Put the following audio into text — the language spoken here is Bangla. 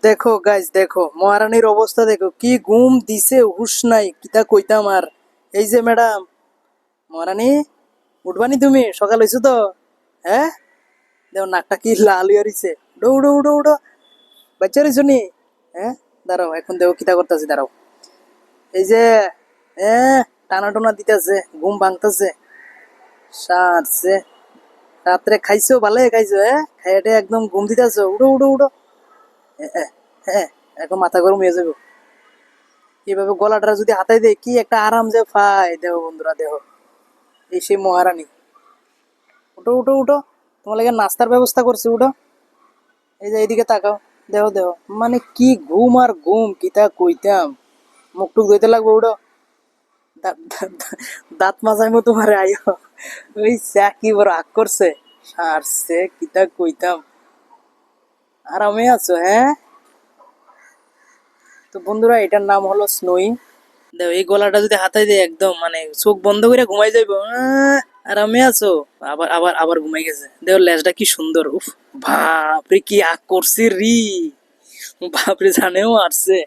দেখো গাইজ, দেখো মহারানীর অবস্থা, দেখো কি ঘুম দিছে, হুশ নাই, কিতা কইতাম আর। এই যে ম্যাডাম, মহারানী, উঠবানি তুমি? সকাল হয়েছো তো? হ্যাঁ, দেখো নাকটা কি লাল হয়ে রইছে। উঠো উঠো উঠো উঠো, বাচ্চা রইছো নি? হ্যাঁ, দাঁড়াও, এখন দেখো কিতা করতেছি, দাঁড়াও। এই যে টানা টোনা দিতেছে, ঘুম ভাঙতেছে, সারছে। রাত্রে খাইছো, ভালো খাইছো? খাইতে একদম ঘুম দিতেছো, উঠো উঠো উঠো। হ্যাঁ, হ্যাঁ, এখন মাথা গরম হয়ে যাবে। এভাবে গলাটা যদি হাতাই দেয়, কি একটা আরাম যে পাই, দেখো বন্ধুরা, দেখো। এই সেই মহারানী। উঠো উঠো উঠো, তোমার লাগে নাস্তার ব্যবস্থা করছি, উঠো। এই যে এইদিকে তাকাও, দেখো দেখো, মানে কি ঘুম আর ঘুম, কিতা কইতাম। মুখ টুক ধুইতে লাগবো, উঠো। দাঁত মাজাইমো তোমারে, আইও। ওই চা কি বড় আগ করছে, সারছে, কিতা কইতাম। আরামে আছো? হ্যাঁ। তো বন্ধুরা, এটার নাম হলো স্নোই। দেখো এই গলাটা যদি হাতাই দেয়, একদম মানে চোখ বন্ধ করে ঘুমাই যাইবো। আরামে আছো? আবার আবার আবার ঘুমাই গেছে। দেখো লেজটা কি সুন্দর, উফ। বাপরে কি আগ করছে রি, বাপরে জানেও আসছে।